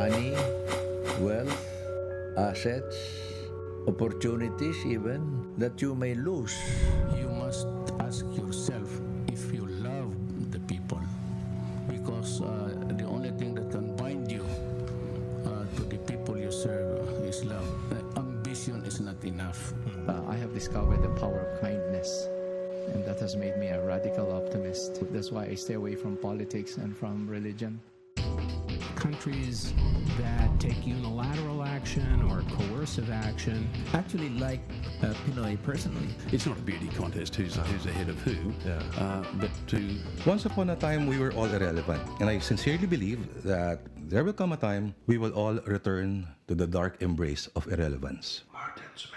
money, wealth, assets, opportunities even that you may lose. You must ask yourself if you love the people, because the only thing that can bind you to the people you serve is love. Ambition is not enough. I have discovered the power of kindness, and that has made me a radical optimist. That's why I stay away from politics and from religion. Countries that take unilateral action or coercive action. Actually like Pinoy personally. It's not a beauty contest who's ahead of who, but to... Once upon a time, we were all irrelevant. And I sincerely believe that there will come a time we will all return to the dark embrace of irrelevance. Martin's Mancave.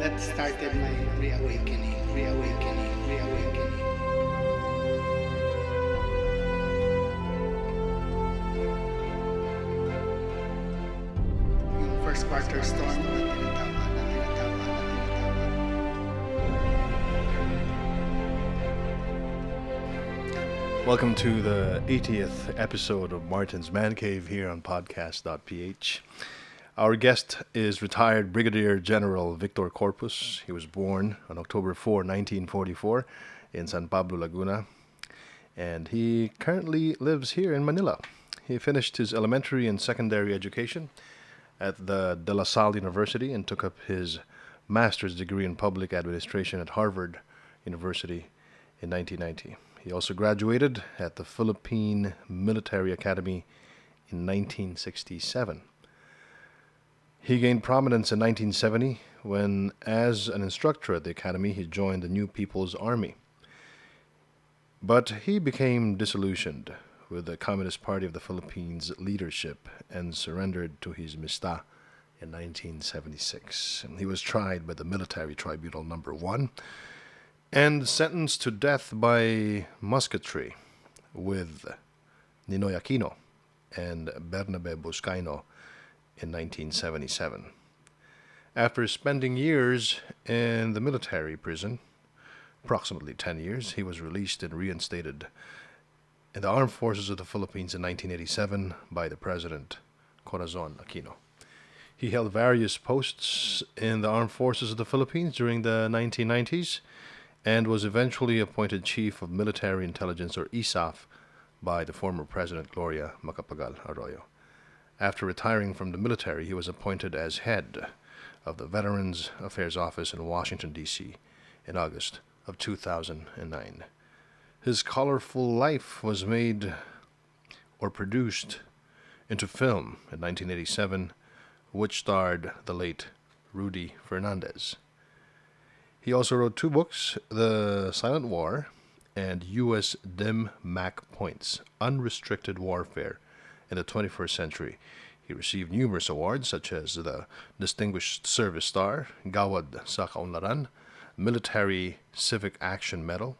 That started my reawakening. Yung first quarter storm na tinatawag. Welcome to the 80th episode of Martin's Mancave here on podcast.ph. Our guest is retired Brigadier General Victor Corpus. He was born on October 4, 1944 in San Pablo, Laguna. And he currently lives here in Manila. He finished his elementary and secondary education at the De La Salle University and took up his master's degree in public administration at Harvard University in 1990. He also graduated at the Philippine Military Academy in 1967. He gained prominence in 1970 when, as an instructor at the academy, he joined the New People's Army. But he became disillusioned with the Communist Party of the Philippines leadership and surrendered to his mista in 1976. And he was tried by the Military Tribunal No. 1 and sentenced to death by musketry with Ninoy Aquino and Bernabe Buscaino in 1977. After spending years in the military prison, approximately 10 years, he was released and reinstated in the Armed Forces of the Philippines in 1987 by the President Corazon Aquino. He held various posts in the Armed Forces of the Philippines during the 1990s and was eventually appointed Chief of Military Intelligence, or ISAF, by the former President Gloria Macapagal Arroyo. After retiring from the military, he was appointed as head of the Veterans Affairs Office in Washington, D.C. in August of 2009. His colorful life was made or produced into film in 1987, which starred the late Rudy Fernandez. He also wrote two books, The Silent War and U.S. Dim Mac Points, Unrestricted Warfare in the 21st Century. He received numerous awards such as the Distinguished Service Star, Gawad sa Kaunlaran, Military Civic Action Medal,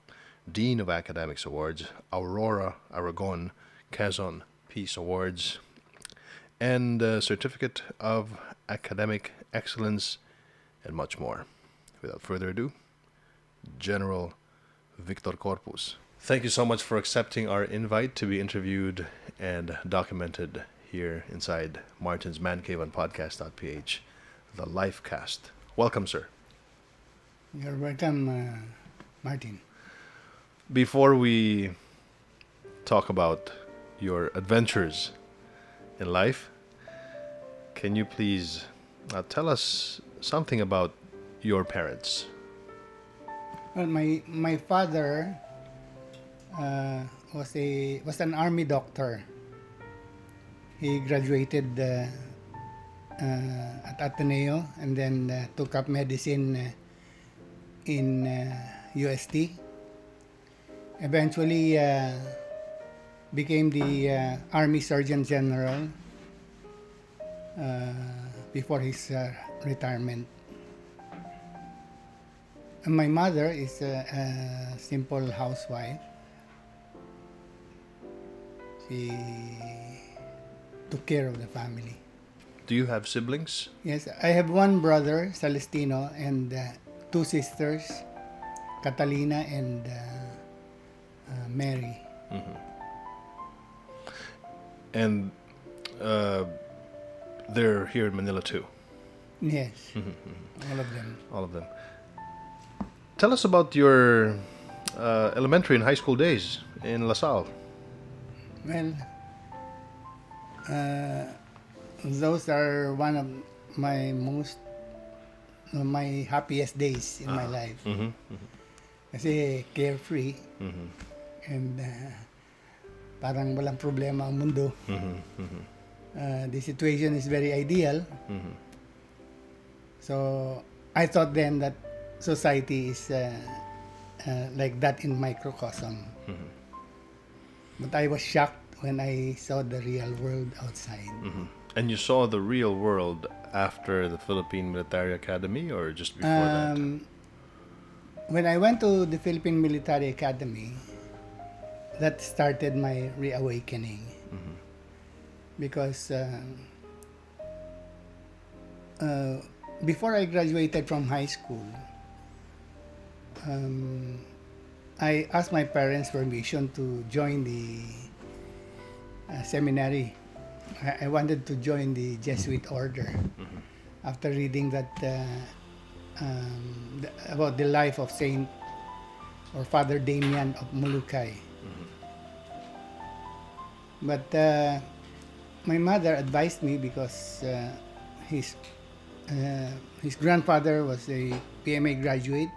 Dean of Academics Awards, Aurora Aragon Quezon Peace Awards, and Certificate of Academic Excellence, and much more. Without further ado, General Victor Corpus. Thank you so much for accepting our invite to be interviewed and documented here inside Martin's Mancave on podcast.ph, the Lifecast. Welcome, sir. You're welcome, Martin. Before we talk about your adventures in life, can you please tell us something about your parents? Well, my father was an army doctor. He graduated at Ateneo and then took up medicine in UST. Eventually became the Army Surgeon General before his retirement. And my mother is a simple housewife. She took care of the family. Do you have siblings? Yes, I have one brother, Celestino, and two sisters, Catalina and Mary. And they're here in Manila too. Yes, all of them. All of them. Tell us about your elementary and high school days in LaSalle. Well, those are one of my happiest days in my life. Kasi carefree and parang walang problema ang mundo. The situation is very ideal. So I thought then that society is like that in microcosm. But I was shocked when I saw the real world outside. And you saw the real world after the Philippine Military Academy or just before that? When I went to the Philippine Military Academy, that started my reawakening. Because before I graduated from high school, I asked my parents' permission to join the seminary. I wanted to join the Jesuit order after reading that about the life of Saint or Father Damian of Mulucay. But my mother advised me because his grandfather was a PMA graduate,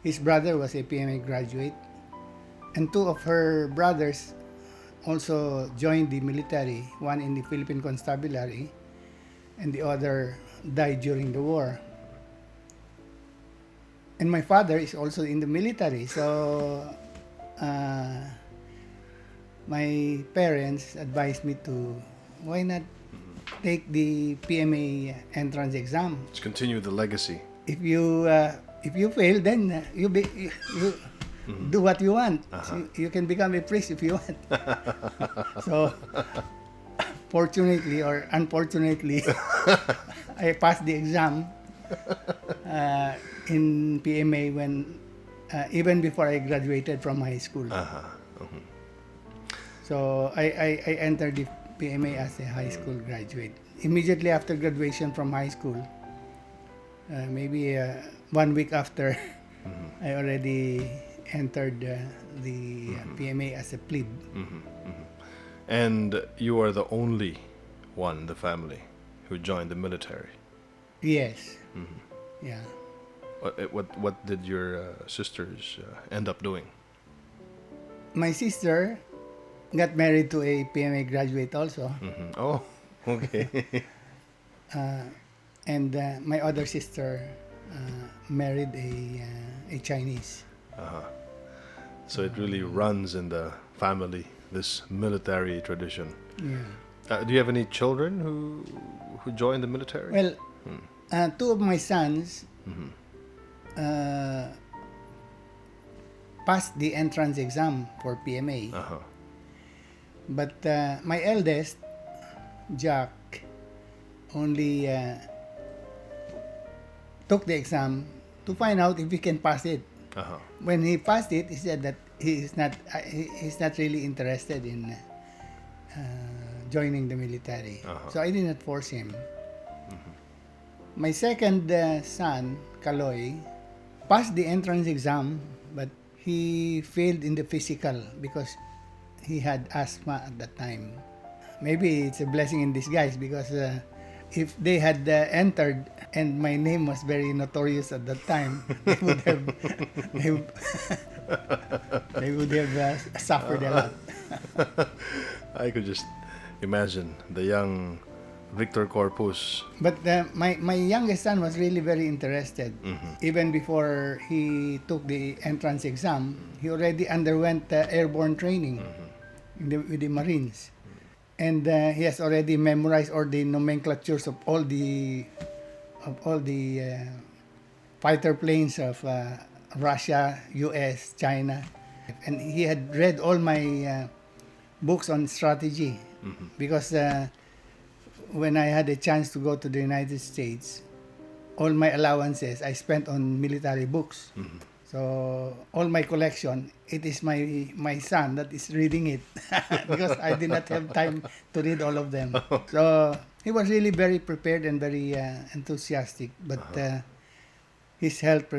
his brother was a PMA graduate, and two of her brothers also joined the military, one in the Philippine Constabulary and the other died during the war. And my father is also in the military, so my parents advised me to why not take the PMA entrance exam. Let's continue the legacy. If you fail, then you do what you want. So you can become a priest if you want. So, fortunately or unfortunately, I passed the exam in PMA when even before I graduated from high school. So I entered the PMA as a high school graduate. Immediately after graduation from high school, maybe 1 week after, I already entered the PMA as a plebe. And you are the only one in the family who joined the military. Yes. Yeah. What did your sisters end up doing? My sister got married to a PMA graduate also. Oh, okay. And my other sister married a Chinese. So it really runs in the family, this military tradition. Yeah. Do you have any children who joined the military? Well, two of my sons passed the entrance exam for PMA. But my eldest, Jack, only took the exam to find out if he can pass it. When he passed it, he said that he's not really interested in joining the military. So I did not force him. My second son, Kaloy, passed the entrance exam, but he failed in the physical because he had asthma at that time. Maybe it's a blessing in disguise because if they had entered and my name was very notorious at that time, they would have suffered a lot. I could just imagine the young Victor Corpus. But my youngest son was really very interested. Even before he took the entrance exam, he already underwent airborne training with the Marines. and he has already memorized all the nomenclatures of all the fighter planes of Russia, U.S., China, and he had read all my books on strategy because when I had a chance to go to the United States, all my allowances I spent on military books. So all my collection, it is my son that is reading it because I did not have time to read all of them. So he was really very prepared and very enthusiastic. But his health,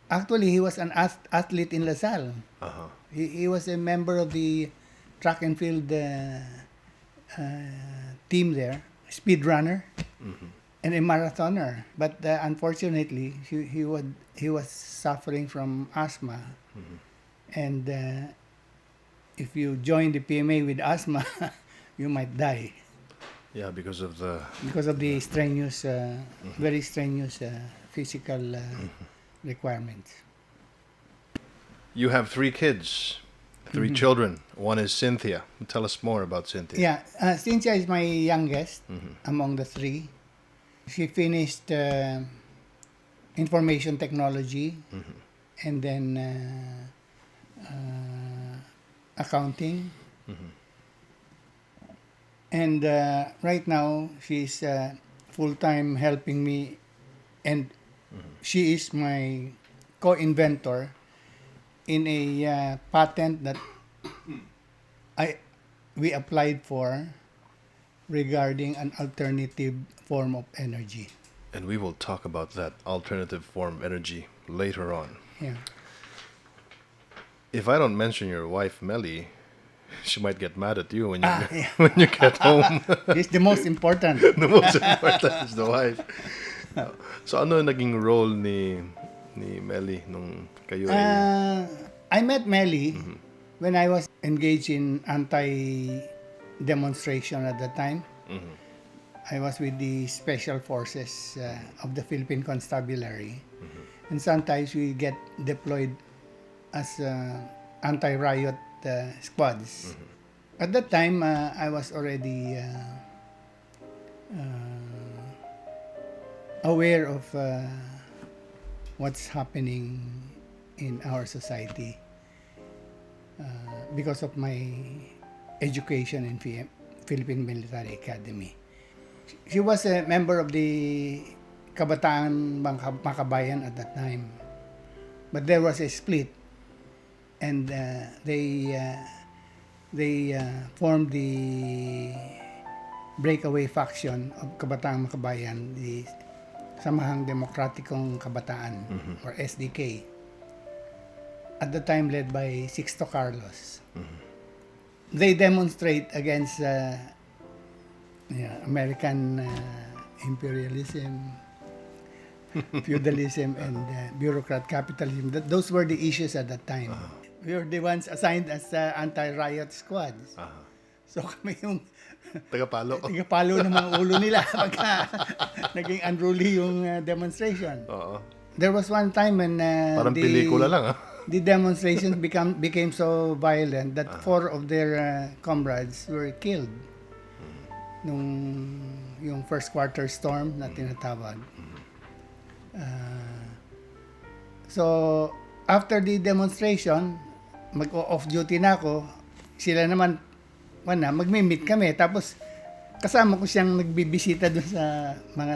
actually he was an athlete in LaSalle. He was a member of the track and field team there, speed runner. And a marathoner, but unfortunately, he was suffering from asthma, and if you join the PMA with asthma, you might die. Yeah, because of the strenuous, very strenuous physical requirements. You have 3 kids, 3 children. One is Cynthia. Tell us more about Cynthia. Yeah, Cynthia is my youngest among the 3. She finished information technology and then accounting. And right now, she's full-time helping me, and she is my co-inventor in a patent that we applied for regarding an alternative form of energy. And we will talk about that alternative form of energy later on. Yeah. If I don't mention your wife, Melly, she might get mad at you when you when you get home. It's the most important. The most important is the wife. So ano naging role ni Melly nung kayo I met Melly when I was engaged in anti-demonstration at the time. I was with the special forces of the Philippine Constabulary, and sometimes we get deployed as anti-riot squads. At that time, I was already aware of what's happening in our society because of my education in Philippine Military Academy. She was a member of the Kabataan Makabayan at that time. But there was a split, and they formed the breakaway faction of Kabataan Makabayan, the Samahang Demokratikong Kabataan, or SDK. At the time led by Sixto Carlos. They demonstrate against American imperialism, feudalism, and bureaucrat capitalism. Those were the issues at that time. We were the ones assigned as anti-riot squads. So kami yung tagapalo ng mga ulo nila pagka naging unruly yung demonstration. There was one time when parang pelikula lang the demonstrations became so violent that 4 of their comrades were killed nung yung first quarter storm na tinatawag. So after the demonstration, mag-off duty na ako. Sila naman magmi-meet kami, tapos kasama ko siyang nagbibisita doon sa mga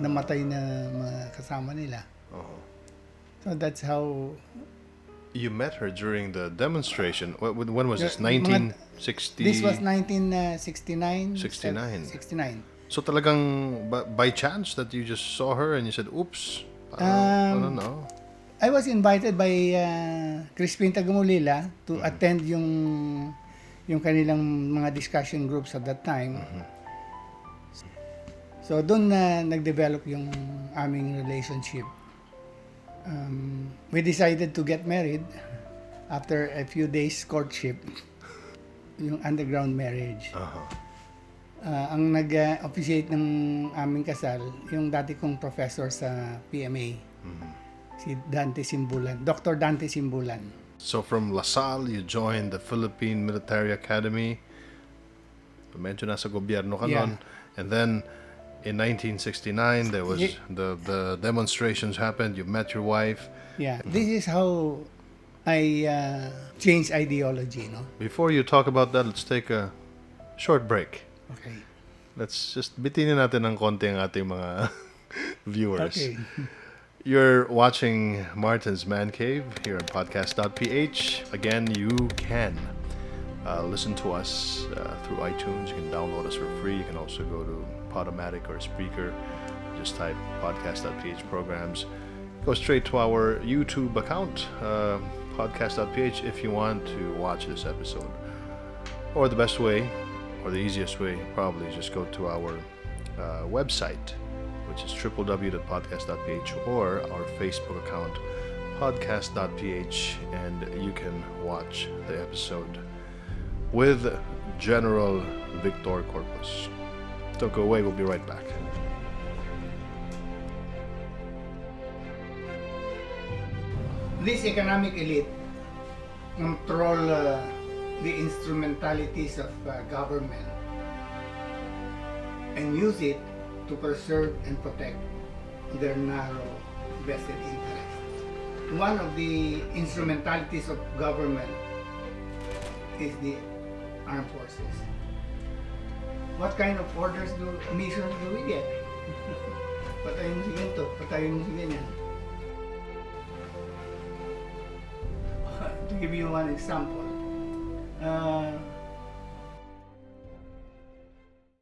namatay na mga kasama nila. So that's how you met her during the demonstration. When was this? 1960? This was 1969. 69. So talagang by chance that you just saw her and you said, oops, I don't know. I was invited by Crispin Tagamulila to attend yung kanilang mga discussion groups at that time. So doon na nag-develop yung aming relationship. We decided to get married after a few days courtship, yung underground marriage. Ang nag-officiate ng aming kasal, yung dati kong professor sa PMA, si Dante Simbulan, Dr. Dante Simbulan. So from LaSalle, you joined the Philippine Military Academy. medyo nasa gobyerno ka Yeah. nun. And then, in 1969, there was the demonstrations happened. You met your wife. Yeah, this is how I changed ideology, no? Before you talk about that, let's take a short break. Okay. Let's just bitinin natin ng konti ang ating mga viewers. Okay. You're watching Martin's Man Cave here on podcast.ph. Again, you can listen to us through iTunes. You can download us for free. You can also go to Podomatic or Spreaker. Just type podcast.ph programs. Go straight to our YouTube account, podcast.ph, if you want to watch this episode. Or the best way, or the easiest way, probably just go to our website, which is www.podcast.ph, or our Facebook account, podcast.ph, and you can watch the episode with General Victor Corpus. Don't go away, we'll be right back. This economic elite control the instrumentalities of government and use it to preserve and protect their narrow vested interests. One of the instrumentalities of government is the armed forces. What kind of missions do we get? Patayin mo si ganito, patayin mo si ganyan. To give you one example,